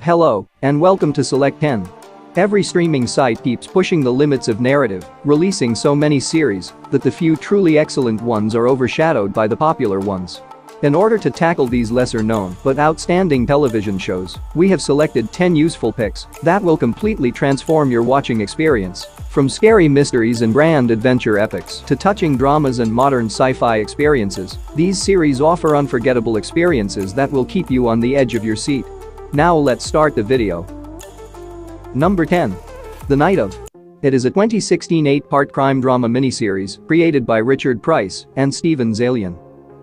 Hello, and welcome to Select 10. Every streaming site keeps pushing the limits of narrative, releasing so many series that the few truly excellent ones are overshadowed by the popular ones. In order to tackle these lesser-known but outstanding television shows, we have selected 10 useful picks that will completely transform your watching experience. From scary mysteries and grand adventure epics to touching dramas and modern sci-fi experiences, these series offer unforgettable experiences that will keep you on the edge of your seat. Now let's start the video. Number 10. The Night of. It is a 2016 8-part crime drama miniseries created by Richard Price and Steven Zaillian.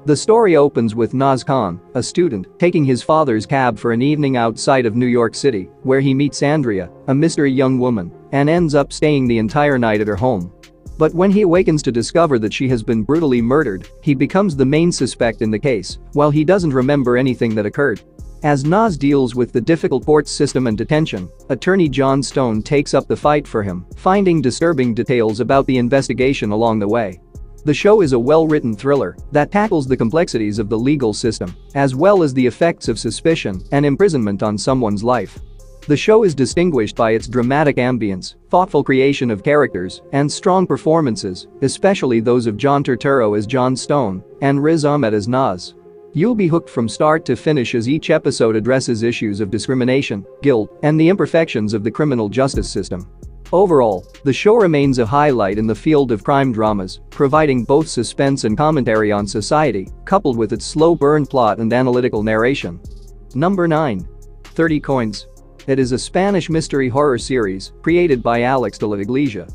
The story opens with Naz Khan, a student, taking his father's cab for an evening outside of New York City, where he meets Andrea, a mystery young woman, and ends up staying the entire night at her home. But when he awakens to discover that she has been brutally murdered, he becomes the main suspect in the case, while he doesn't remember anything that occurred. As Naz deals with the difficult court system and detention, attorney John Stone takes up the fight for him, finding disturbing details about the investigation along the way. The show is a well-written thriller that tackles the complexities of the legal system, as well as the effects of suspicion and imprisonment on someone's life. The show is distinguished by its dramatic ambience, thoughtful creation of characters, and strong performances, especially those of John Turturro as John Stone and Riz Ahmed as Naz. You'll be hooked from start to finish as each episode addresses issues of discrimination, guilt, and the imperfections of the criminal justice system. Overall, the show remains a highlight in the field of crime dramas, providing both suspense and commentary on society, coupled with its slow burn plot and analytical narration. Number 9. 30 Coins. It is a Spanish mystery horror series created by Alex de la Iglesia.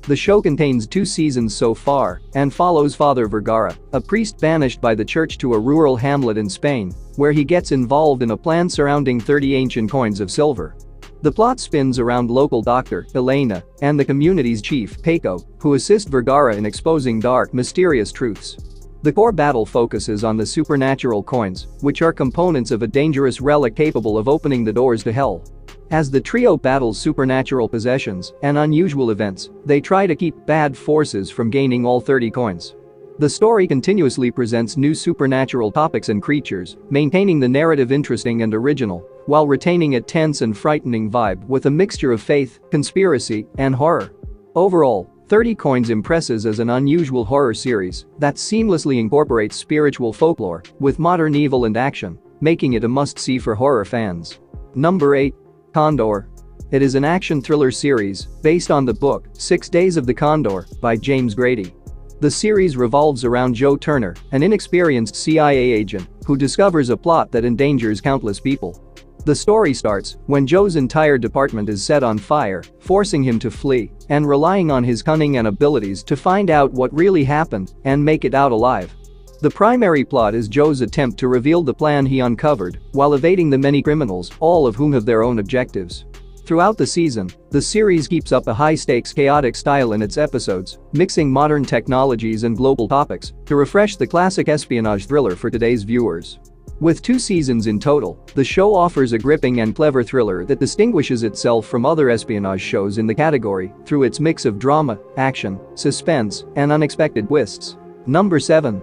The show contains 2 seasons so far and follows Father Vergara, a priest banished by the church to a rural hamlet in Spain, where he gets involved in a plan surrounding 30 ancient coins of silver. The plot spins around local doctor, Elena, and the community's chief, Paco, who assist Vergara in exposing dark, mysterious truths. The core battle focuses on the supernatural coins, which are components of a dangerous relic capable of opening the doors to hell. As the trio battles supernatural possessions and unusual events, they try to keep bad forces from gaining all 30 coins. The story continuously presents new supernatural topics and creatures, maintaining the narrative interesting and original, while retaining a tense and frightening vibe with a mixture of faith, conspiracy, and horror. Overall, 30 Coins impresses as an unusual horror series that seamlessly incorporates spiritual folklore with modern evil and action, making it a must-see for horror fans. Number 8. Condor. It is an action thriller series based on the book 6 Days of the Condor by James Grady. The series revolves around Joe Turner, an inexperienced CIA agent who discovers a plot that endangers countless people. The story starts when Joe's entire department is set on fire, forcing him to flee and relying on his cunning and abilities to find out what really happened and make it out alive. The primary plot is Joe's attempt to reveal the plan he uncovered while evading the many criminals, all of whom have their own objectives. Throughout the season, the series keeps up a high-stakes, chaotic style in its episodes, mixing modern technologies and global topics to refresh the classic espionage thriller for today's viewers. With 2 seasons in total, the show offers a gripping and clever thriller that distinguishes itself from other espionage shows in the category through its mix of drama, action, suspense, and unexpected twists. Number 7.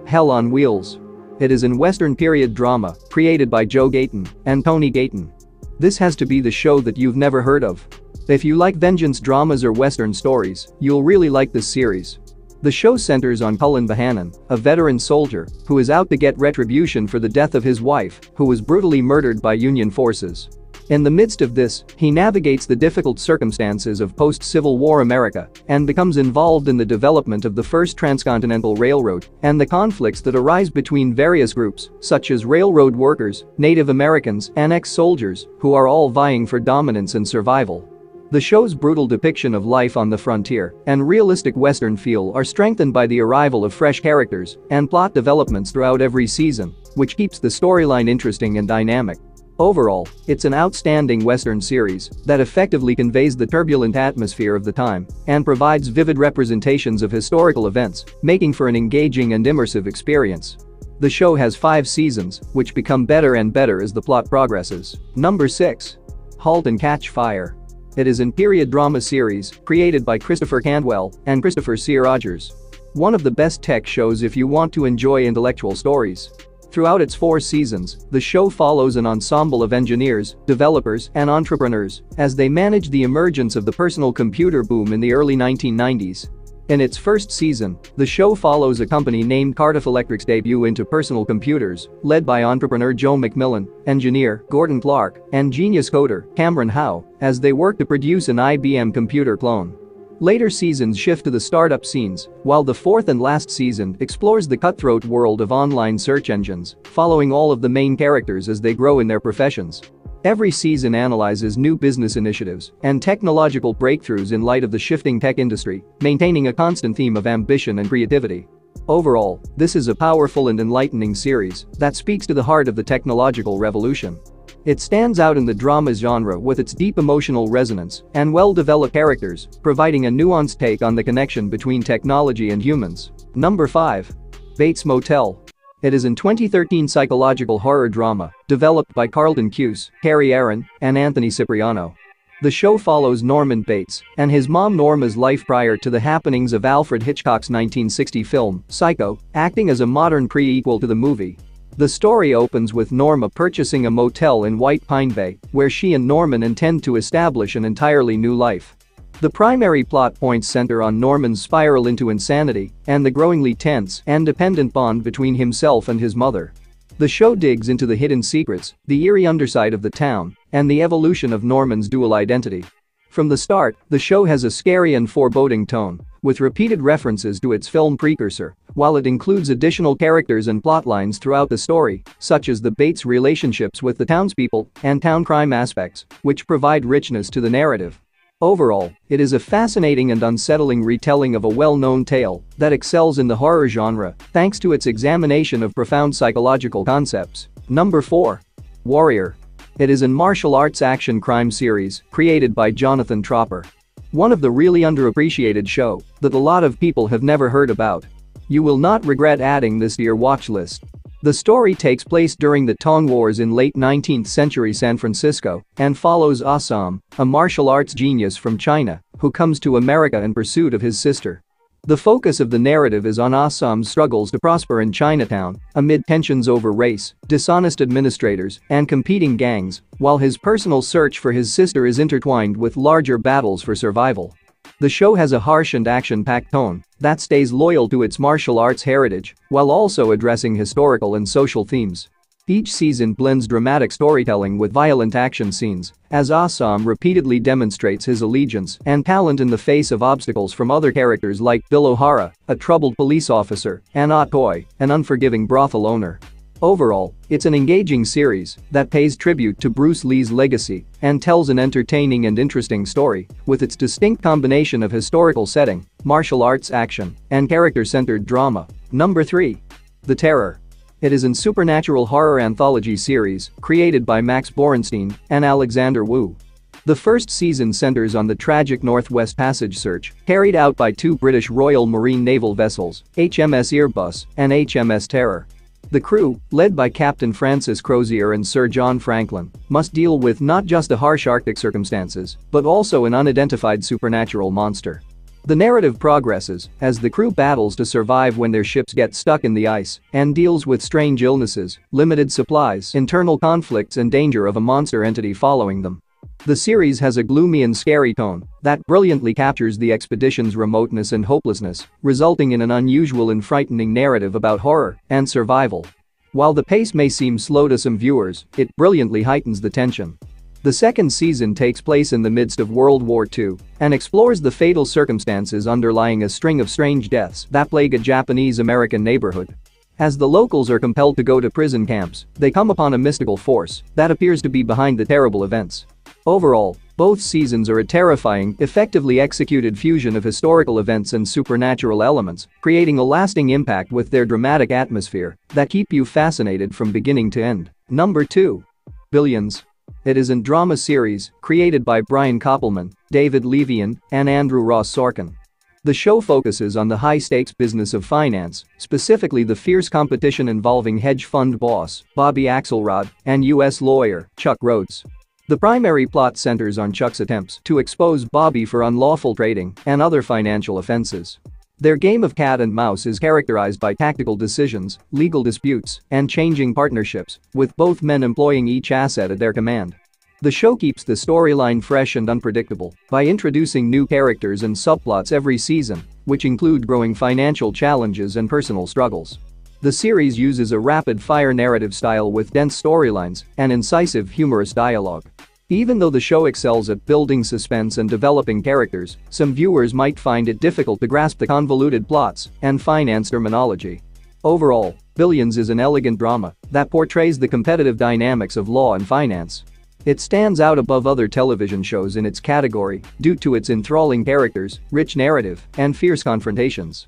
Hell on Wheels. It is an Western period drama created by Joe Gayton and Tony Gayton. This has to be the show that you've never heard of. If you like vengeance dramas or Western stories, you'll really like this series. The show centers on Cullen Bohannon, a veteran soldier who is out to get retribution for the death of his wife, who was brutally murdered by Union forces. In the midst of this, he navigates the difficult circumstances of post-Civil War America and becomes involved in the development of the first transcontinental railroad and the conflicts that arise between various groups, such as railroad workers, Native Americans, and ex-soldiers, who are all vying for dominance and survival. The show's brutal depiction of life on the frontier and realistic Western feel are strengthened by the arrival of fresh characters and plot developments throughout every season, which keeps the storyline interesting and dynamic. Overall, it's an outstanding Western series that effectively conveys the turbulent atmosphere of the time and provides vivid representations of historical events, making for an engaging and immersive experience. The show has 5 seasons, which become better and better as the plot progresses. Number 6. Halt and Catch Fire. It is a period drama series created by Christopher Cantwell and Christopher C. Rogers. One of the best tech shows if you want to enjoy intellectual stories. Throughout its 4 seasons, the show follows an ensemble of engineers, developers, and entrepreneurs as they manage the emergence of the personal computer boom in the early 1990s. In its first season, the show follows a company named Cardiff Electric's debut into personal computers, led by entrepreneur Joe McMillan, engineer Gordon Clark, and genius coder Cameron Howe, as they work to produce an IBM computer clone. Later seasons shift to the startup scenes, while the 4th and last season explores the cutthroat world of online search engines, following all of the main characters as they grow in their professions. Every season analyzes new business initiatives and technological breakthroughs in light of the shifting tech industry, maintaining a constant theme of ambition and creativity. Overall, this is a powerful and enlightening series that speaks to the heart of the technological revolution. It stands out in the drama genre with its deep emotional resonance and well-developed characters, providing a nuanced take on the connection between technology and humans. Number 5. Bates Motel. It is a 2013 psychological horror drama developed by Carlton Cuse, Carrie Aaron, and Anthony Cipriano. The show follows Norman Bates and his mom Norma's life prior to the happenings of Alfred Hitchcock's 1960 film, Psycho, acting as a modern prequel to the movie. The story opens with Norma purchasing a motel in White Pine Bay, where she and Norman intend to establish an entirely new life. The primary plot points center on Norman's spiral into insanity and the growingly tense and dependent bond between himself and his mother. The show digs into the hidden secrets, the eerie underside of the town, and the evolution of Norman's dual identity. From the start, the show has a scary and foreboding tone, with repeated references to its film precursor, while it includes additional characters and plotlines throughout the story, such as the Bates' relationships with the townspeople and town crime aspects, which provide richness to the narrative. Overall, it is a fascinating and unsettling retelling of a well-known tale that excels in the horror genre thanks to its examination of profound psychological concepts. Number 4. Warrior. It is a martial arts action crime series created by Jonathan Tropper. One of the really underappreciated show that a lot of people have never heard about. You will not regret adding this to your watch list. The story takes place during the Tong Wars in late 19th century San Francisco and follows Assam, a martial arts genius from China, who comes to America in pursuit of his sister. The focus of the narrative is on Assam's struggles to prosper in Chinatown amid tensions over race, dishonest administrators, and competing gangs, while his personal search for his sister is intertwined with larger battles for survival. The show has a harsh and action-packed tone that stays loyal to its martial arts heritage while also addressing historical and social themes. Each season blends dramatic storytelling with violent action scenes, as Assam repeatedly demonstrates his allegiance and talent in the face of obstacles from other characters like Bill O'Hara, a troubled police officer, and Ah Toy, an unforgiving brothel owner. Overall, it's an engaging series that pays tribute to Bruce Lee's legacy and tells an entertaining and interesting story with its distinct combination of historical setting, martial arts action, and character-centered drama. Number 3. The Terror. It is a supernatural horror anthology series created by Max Borenstein and Alexander Wu. The first season centers on the tragic Northwest Passage search carried out by 2 British Royal Marine naval vessels, HMS Erebus and HMS Terror. The crew, led by Captain Francis Crozier and Sir John Franklin, must deal with not just the harsh Arctic circumstances, but also an unidentified supernatural monster. The narrative progresses as the crew battles to survive when their ships get stuck in the ice and deals with strange illnesses, limited supplies, internal conflicts, and danger of a monster entity following them. The series has a gloomy and scary tone that brilliantly captures the expedition's remoteness and hopelessness, resulting in an unusual and frightening narrative about horror and survival. While the pace may seem slow to some viewers, it brilliantly heightens the tension. The second season takes place in the midst of World War II and explores the fatal circumstances underlying a string of strange deaths that plague a Japanese-American neighborhood. As the locals are compelled to go to prison camps, they come upon a mystical force that appears to be behind the terrible events. Overall, both seasons are a terrifying, effectively executed fusion of historical events and supernatural elements, creating a lasting impact with their dramatic atmosphere that keep you fascinated from beginning to end. Number 2. Billions. It is a drama series created by Brian Koppelman, David Levian, and Andrew Ross Sorkin. The show focuses on the high-stakes business of finance, specifically the fierce competition involving hedge fund boss Bobby Axelrod and U.S. lawyer Chuck Rhodes. The primary plot centers on Chuck's attempts to expose Bobby for unlawful trading and other financial offenses. Their game of cat and mouse is characterized by tactical decisions, legal disputes, and changing partnerships, with both men employing each asset at their command. The show keeps the storyline fresh and unpredictable by introducing new characters and subplots every season, which include growing financial challenges and personal struggles. The series uses a rapid-fire narrative style with dense storylines and incisive, humorous dialogue. Even though the show excels at building suspense and developing characters, some viewers might find it difficult to grasp the convoluted plots and finance terminology. Overall, Billions is an elegant drama that portrays the competitive dynamics of law and finance. It stands out above other television shows in its category due to its enthralling characters, rich narrative, and fierce confrontations.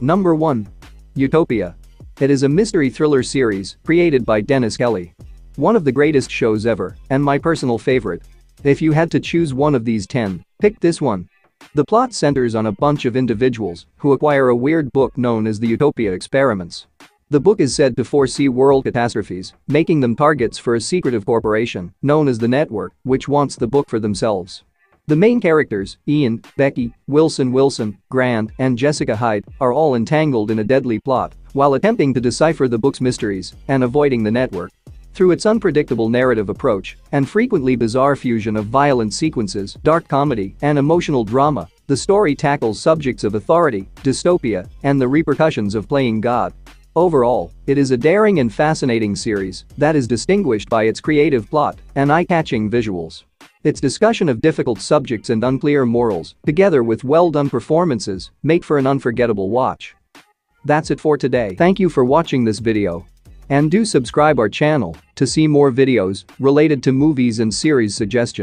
Number 1. Utopia. It is a mystery thriller series created by Dennis Kelly. One of the greatest shows ever, and my personal favorite. If you had to choose one of these 10, pick this one. The plot centers on a bunch of individuals who acquire a weird book known as the Utopia Experiments. The book is said to foresee world catastrophes, making them targets for a secretive corporation known as the Network, which wants the book for themselves. The main characters, Ian, Becky, Wilson, Grant, and Jessica Hyde, are all entangled in a deadly plot while attempting to decipher the book's mysteries and avoiding the Network. Through its unpredictable narrative approach and frequently bizarre fusion of violent sequences, dark comedy, and emotional drama, the story tackles subjects of authority, dystopia, and the repercussions of playing God. Overall, it is a daring and fascinating series that is distinguished by its creative plot and eye-catching visuals. Its discussion of difficult subjects and unclear morals, together with well-done performances, make for an unforgettable watch. That's it for today. Thank you for watching this video. And do subscribe our channel to see more videos related to movies and series suggestions.